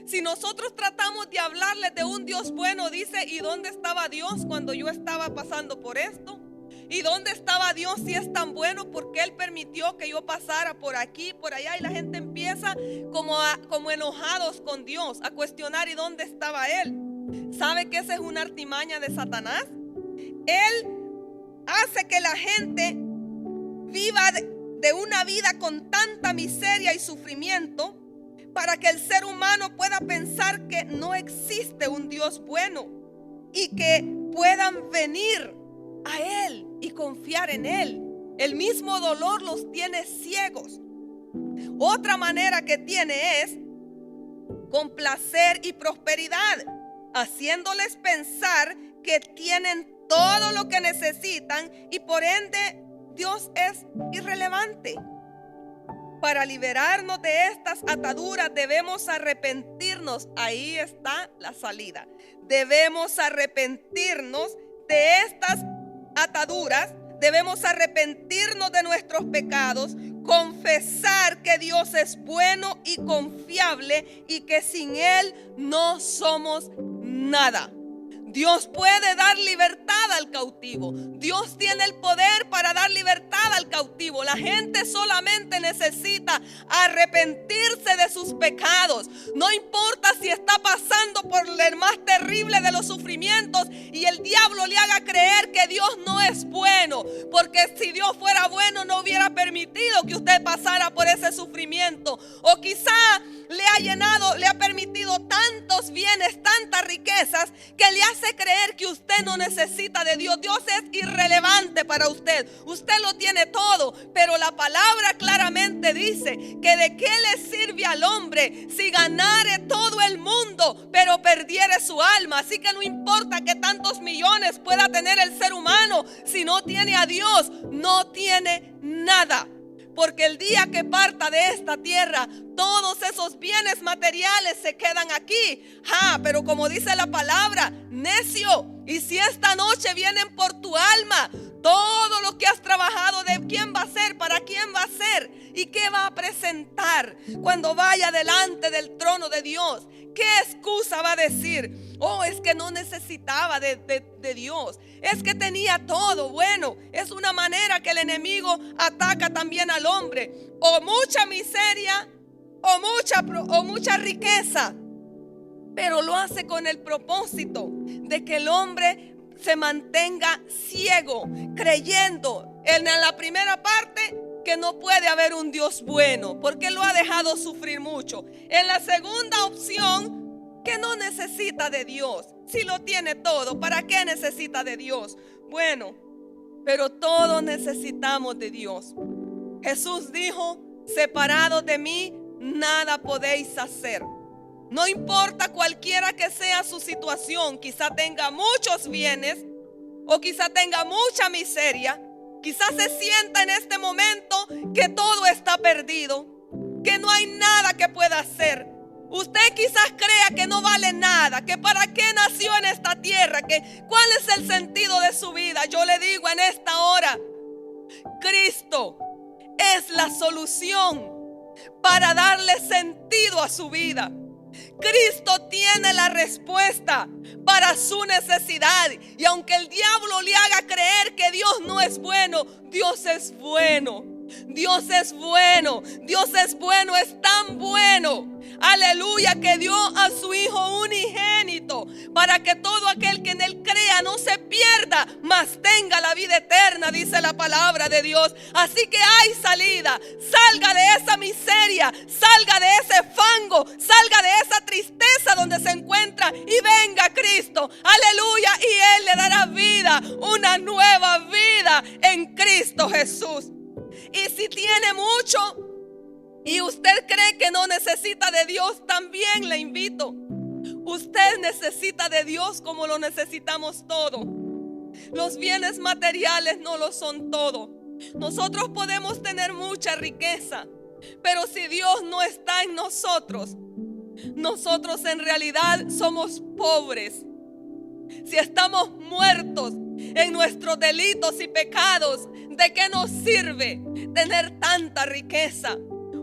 si nosotros tratamos de hablarles de un Dios bueno, dice: ¿y dónde estaba Dios cuando yo estaba pasando por esto? ¿Y dónde estaba Dios si es tan bueno? ¿Por qué Él permitió que yo pasara por aquí, por allá? Y la gente empieza como enojados con Dios, a cuestionar: ¿y dónde estaba Él? ¿Sabe que esa es una artimaña de Satanás? Él hace que la gente viva de una vida con tanta miseria y sufrimiento para que el ser humano pueda pensar que no existe un Dios bueno y que puedan venir a Él y confiar en Él. El mismo dolor los tiene ciegos. Otra manera que tiene es con placer y prosperidad, haciéndoles pensar que tienen todo lo que necesitan y por ende Dios es irrelevante. Para liberarnos de estas ataduras debemos arrepentirnos. Ahí está la salida. Debemos arrepentirnos de estas ataduras. Debemos arrepentirnos de nuestros pecados, confesar que Dios es bueno y confiable y que sin Él no somos nada. Dios puede dar libertad al cautivo. Dios tiene el poder para dar libertad al cautivo. La gente solamente necesita arrepentirse de sus pecados. No importa si está pasando por el más terrible de los sufrimientos y el diablo le haga creer que Dios no es bueno. Porque si Dios fuera bueno no hubiera permitido que usted pasara por ese sufrimiento. O quizá le ha permitido tantos bienes, tantas riquezas que le hace creer que usted no necesita de Dios. Dios es irrelevante para usted. Usted lo tiene todo, pero la palabra claramente dice que de qué le sirve al hombre si ganare todo el mundo pero perdiere su alma. Así que no importa que tantos millones pueda tener el ser humano, si no tiene a Dios, no tiene nada. Porque el día que parta de esta tierra, todos esos bienes materiales se quedan aquí. Pero como dice la palabra, necio, y si esta noche vienen por tu alma, todo lo que has trabajado, ¿de quién va a ser? ¿Para quién va a ser? ¿Y qué va a presentar cuando vaya delante del trono de Dios? ¿Qué excusa va a decir? Es que no necesitaba de Dios. Es que tenía todo. Bueno, es una manera que el enemigo ataca también al hombre. O mucha miseria o mucha riqueza. Pero lo hace con el propósito de que el hombre se mantenga ciego, creyendo en la primera parte que no puede haber un Dios bueno, porque lo ha dejado sufrir mucho. En la segunda opción, que no necesita de Dios. Si lo tiene todo, ¿para qué necesita de Dios? Bueno, pero todos necesitamos de Dios. Jesús dijo: separados de mí, nada podéis hacer. No importa cualquiera que sea su situación, quizá tenga muchos bienes o quizá tenga mucha miseria, quizá se sienta en este momento que todo está perdido, que no hay nada que pueda hacer. Usted quizás crea que no vale nada, que para qué nació en esta tierra, que cuál es el sentido de su vida. Yo le digo en esta hora, Cristo es la solución para darle sentido a su vida. Cristo tiene la respuesta para su necesidad. Y aunque el diablo le haga creer que Dios no es bueno, Dios es bueno. Dios es bueno, Dios es bueno, es tan bueno, aleluya, que dio a su Hijo unigénito para que todo aquel que en Él crea no se pierda, mas tenga la vida eterna, dice la palabra de Dios. Así que hay salida. Salga de esa miseria, salga de ese fango, salga de esa tristeza donde se encuentra y venga a Cristo, aleluya, y Él le dará vida, una nueva vida en Cristo Jesús. Y si tiene mucho y usted cree que no necesita de Dios, también le invito. Usted necesita de Dios como lo necesitamos todo. Los bienes materiales no lo son todo. Nosotros podemos tener mucha riqueza, pero si Dios no está en nosotros, nosotros en realidad somos pobres. Si estamos muertos en nuestros delitos y pecados, ¿de qué nos sirve tener tanta riqueza?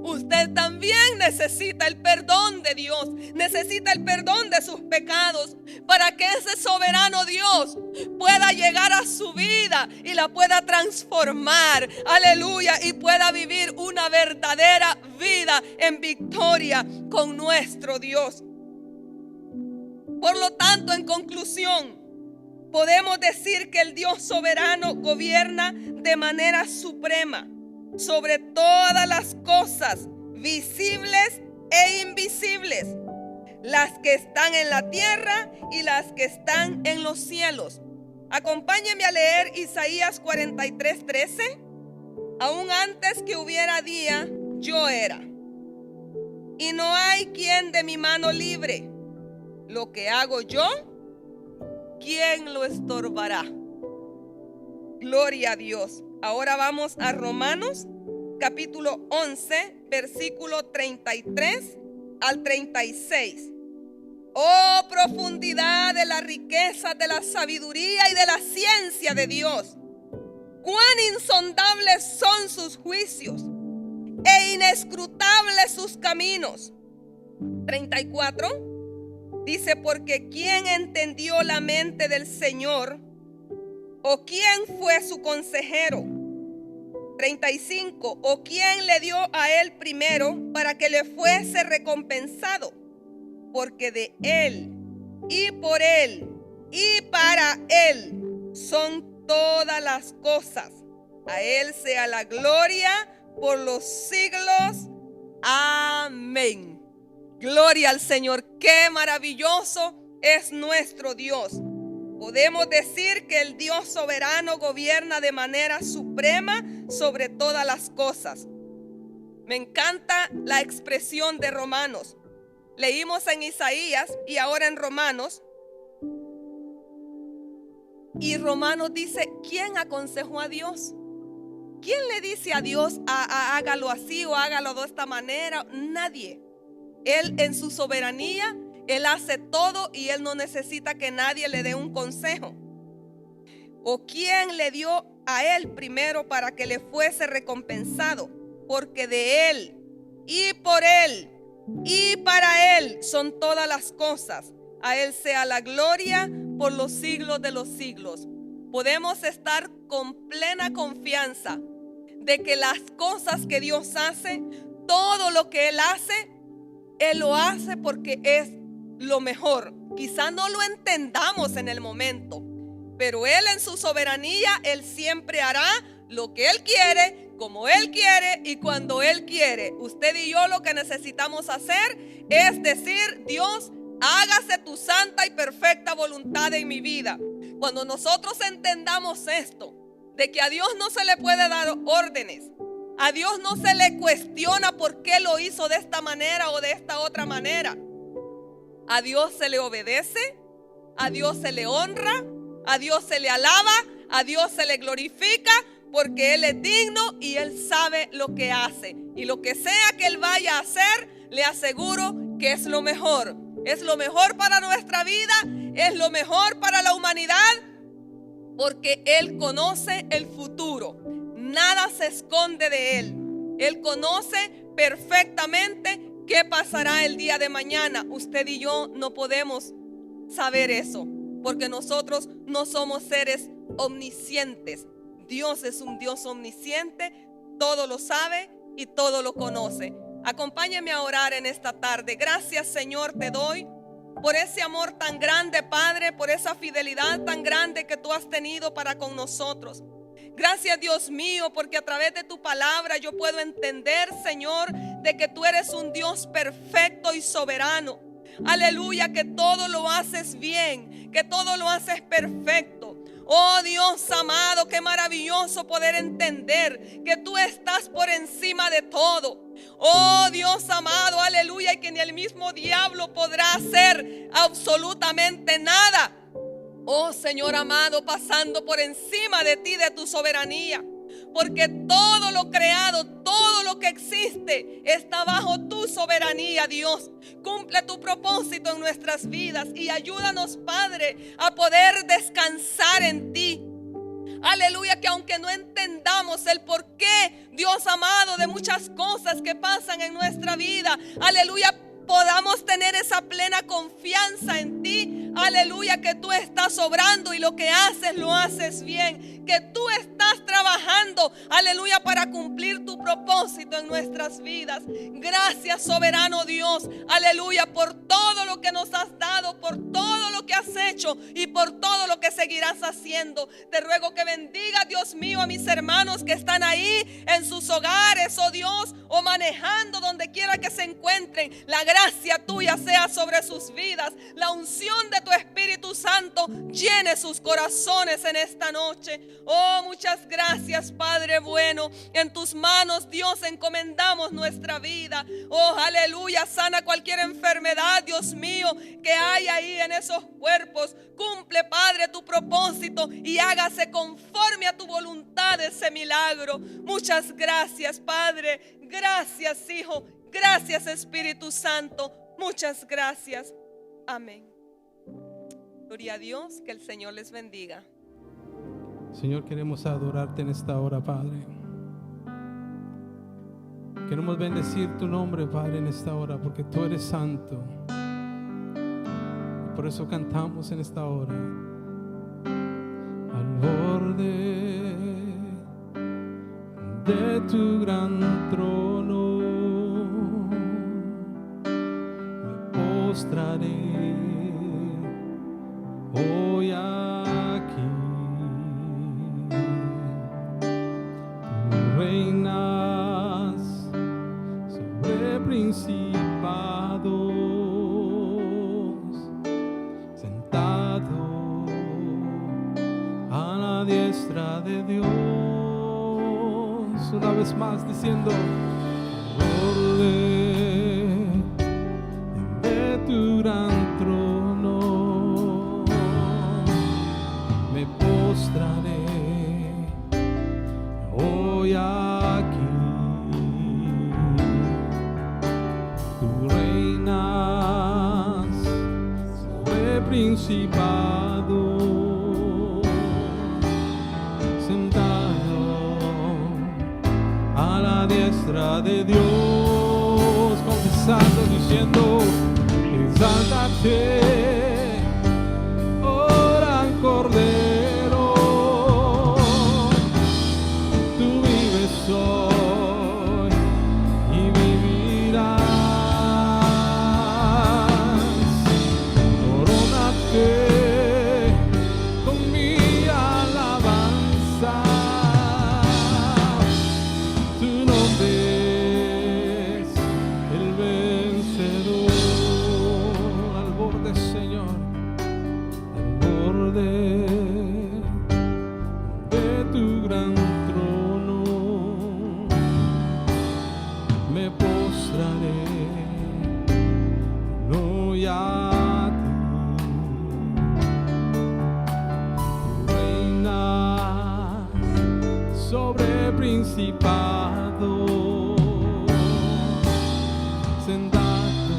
Usted también necesita el perdón de Dios, necesita el perdón de sus pecados para que ese soberano Dios pueda llegar a su vida y la pueda transformar, aleluya, y pueda vivir una verdadera vida en victoria con nuestro Dios. Por lo tanto, en conclusión, podemos decir que el Dios soberano gobierna de manera suprema sobre todas las cosas visibles e invisibles, las que están en la tierra y las que están en los cielos. Acompáñenme a leer Isaías 43:13. Aún antes que hubiera día, yo era, y no hay quien de mi mano libre. Lo que hago yo, ¿quién lo estorbará? Gloria a Dios. Ahora vamos a Romanos capítulo 11, versículo 33 al 36. Oh, profundidad de la riqueza, de la sabiduría y de la ciencia de Dios. Cuán insondables son sus juicios e inescrutables sus caminos. 34. Dice, porque ¿quién entendió la mente del Señor? ¿O quién fue su consejero? 35. ¿O quién le dio a él primero para que le fuese recompensado? Porque de él, y por él, y para él son todas las cosas. A él sea la gloria por los siglos. Amén. Gloria al Señor. Qué maravilloso es nuestro Dios. Podemos decir que el Dios soberano gobierna de manera suprema sobre todas las cosas. Me encanta la expresión de Romanos. Leímos en Isaías y ahora en Romanos. Y Romanos dice, ¿quién aconsejó a Dios? ¿Quién le dice a Dios, hágalo así o hágalo de esta manera? Nadie. Él en su soberanía, Él hace todo y Él no necesita que nadie le dé un consejo. ¿O quién le dio a Él primero para que le fuese recompensado? Porque de Él, y por Él, y para Él son todas las cosas. A Él sea la gloria por los siglos de los siglos. Podemos estar con plena confianza de que las cosas que Dios hace, todo lo que Él hace, Él lo hace porque es lo mejor. Quizá no lo entendamos en el momento, pero Él en su soberanía, Él siempre hará lo que Él quiere, como Él quiere y cuando Él quiere. Usted y yo lo que necesitamos hacer es decir, Dios, hágase tu santa y perfecta voluntad en mi vida. Cuando nosotros entendamos esto, de que a Dios no se le puede dar órdenes, a Dios no se le cuestiona por qué lo hizo de esta manera o de esta otra manera. A Dios se le obedece, a Dios se le honra, a Dios se le alaba, a Dios se le glorifica, porque Él es digno y Él sabe lo que hace. Y lo que sea que Él vaya a hacer, le aseguro que es lo mejor. Es lo mejor para nuestra vida, es lo mejor para la humanidad, porque Él conoce el futuro. Nada se esconde de Él. Él conoce perfectamente ¿Qué pasará el día de mañana? Usted y yo no podemos saber eso, porque nosotros no somos seres omniscientes. Dios es un Dios omnisciente, todo lo sabe y todo lo conoce. Acompáñame a orar en esta tarde. Gracias, Señor, te doy por ese amor tan grande, Padre, por esa fidelidad tan grande que tú has tenido para con nosotros. Gracias, Dios mío, porque a través de tu palabra yo puedo entender, Señor, de que tú eres un Dios perfecto y soberano. Aleluya, que todo lo haces bien, que todo lo haces perfecto. Oh Dios amado, qué maravilloso poder entender que tú estás por encima de todo. Oh Dios amado, aleluya, y que ni el mismo diablo podrá hacer absolutamente nada. Oh Señor amado, pasando por encima de ti, de tu soberanía. Porque todo lo creado, todo lo que existe está bajo tu soberanía, Dios. Cumple tu propósito en nuestras vidas y ayúdanos, Padre, a poder descansar en ti. Aleluya, que aunque no entendamos el porqué, Dios amado, de muchas cosas que pasan en nuestra vida, aleluya, podamos tener esa plena confianza en ti. Aleluya, que tú estás obrando y lo que haces lo haces bien. Que tú estás trabajando, aleluya, para cumplir tu propósito en nuestras vidas. Gracias, soberano Dios, aleluya, por todo lo que nos has dado, por todo lo que has hecho y por todo lo que seguirás haciendo. Te ruego que bendiga, Dios mío, a mis hermanos que están ahí en sus hogares, oh Dios, o manejando donde quiera que se encuentren. La gracia tuya sea sobre sus vidas. La unción de tu Espíritu Santo llene sus corazones en esta noche. Oh, muchas gracias, Padre bueno. En tus manos, Dios, encomendamos nuestra vida. Oh, aleluya, sana cualquier enfermedad, Dios mío, que hay ahí en esos cuerpos. Cumple, Padre, tu propósito y hágase conforme a tu voluntad ese milagro. Muchas gracias, Padre. Gracias, Hijo. Gracias, Espíritu Santo. Muchas gracias. Amén. Gloria a Dios, que el Señor les bendiga. Señor, queremos adorarte en esta hora, Padre. Queremos bendecir tu nombre, Padre, en esta hora, porque tú eres santo. Y por eso cantamos en esta hora. Al borde de tu gran trono me postraré hoy aquí. Tú reinas sobre principados, sentado a la diestra de Dios. Una vez más diciendo: borde de tu gran trono me postraré hoy aquí. Tú reinas sobre principados, sentado a la diestra de Dios, confesando, diciendo: exáltate, oh gran Cordero, tú vives hoy y vivirás. Corónate con mi alabanza, tu nombre es el vencedor. Al borde, Señor, al borde de tu gran trono me postraré hoy a ti. Tú reinas sobre principados, sentado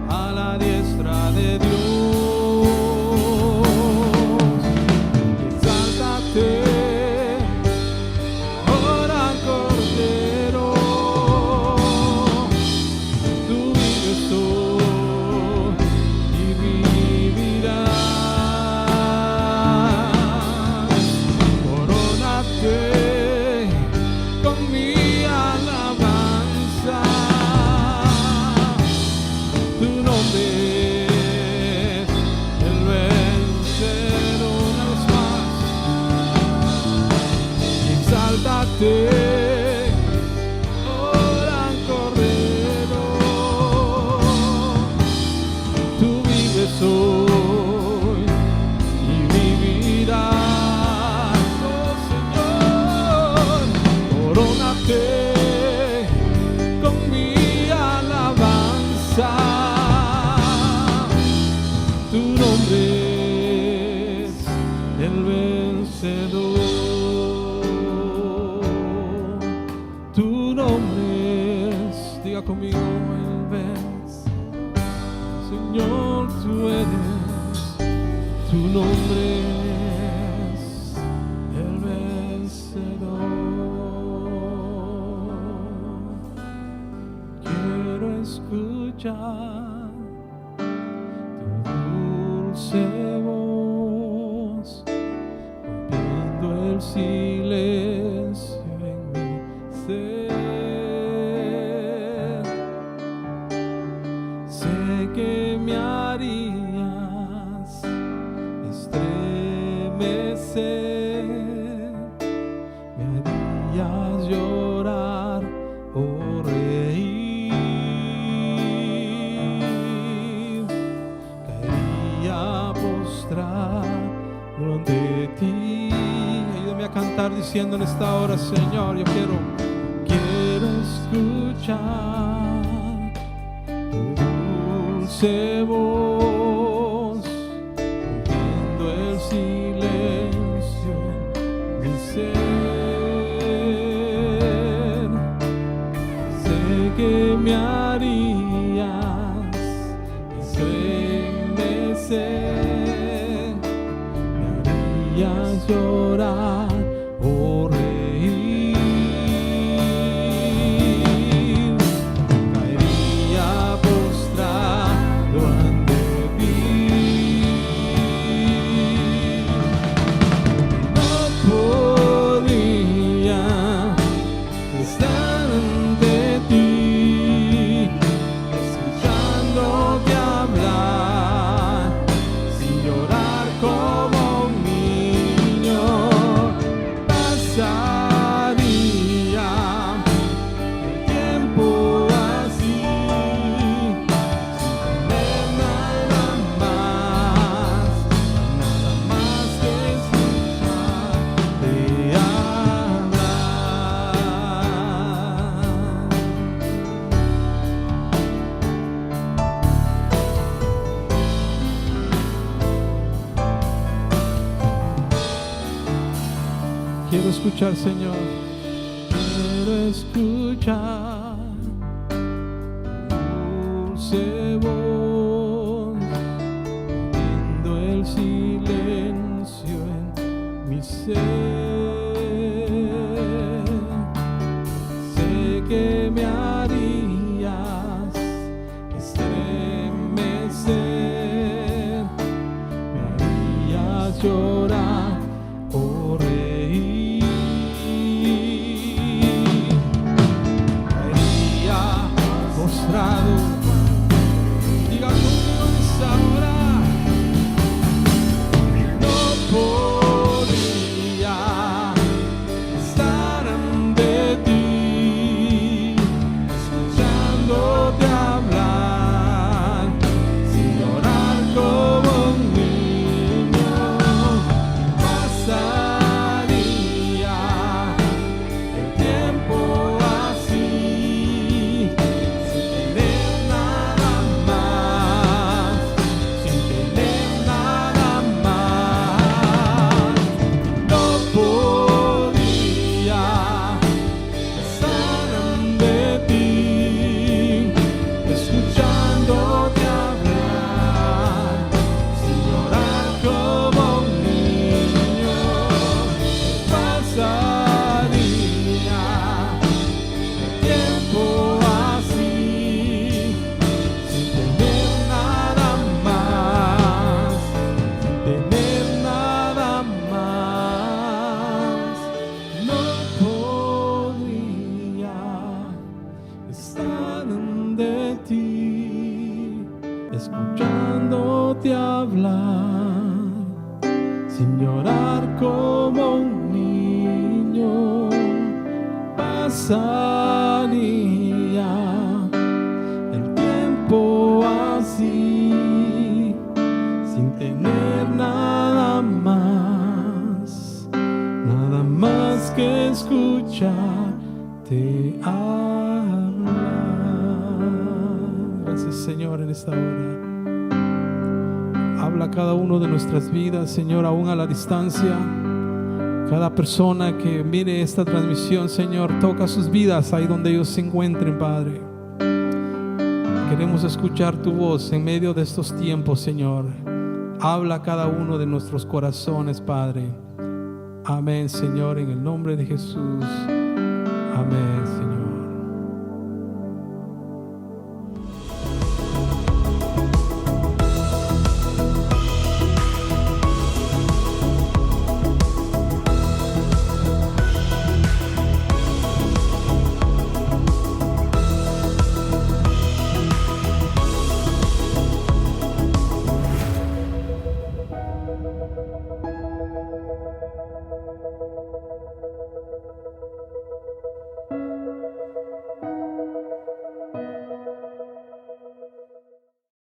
a la diestra de Dios. Exáltate, oh gran Cordero, Diga conmigo, Él vence. Señor, tú eres, tu nombre es el vencedor. Quiero escuchar tu dulce voz, rompiendo el silencio en mi ser. Sé que me harías estremecer, me harías llorar o reír, caería postrado ante ti. Ayúdame a cantar diciendo en esta hora, Señor, yo quiero escuchar tu dulce voz, rompiendo el silencio en mi ser. Sé que me harías estremecer, me harías llorar o reír, caería postrado ante ti. No podía estar ante ti, escuchándote hablar, sin llorar como un niño. Pasaría el tiempo así, sin tener nada más que escucharte hablar. Quiero escuchar, Señor, quiero escuchar dulce voz, rompiendo el silencio en mi ser. Sé que me harías estremecer, me harías llorar o reír, caería postrado. Diga conmigo en esta hora, no podría estar ante ti, escuchándote hablar, sin llorar como un niño. Pasaría el tiempo así, sin tener nada más, sin tener nada más. No podía estar ante ti, escuchándote hablar, sin llorar como un niño. Pasaría el tiempo así, sin tener nada más, sin tener nada más. No podría estar ante ti, escuchándote hablar, sin llorar como un niño. Pasaría el tiempo así, sin tener nada más que escucharte hablar. Gracias, Señor, en esta hora. Habla a cada uno de nuestras vidas, Señor, aún a la distancia. Cada persona que mire esta transmisión, Señor, toca sus vidas ahí donde ellos se encuentren, Padre. Queremos escuchar tu voz en medio de estos tiempos, Señor. Habla a cada uno de nuestros corazones, Padre. Amén, Señor, en el nombre de Jesús. Amén, Señor.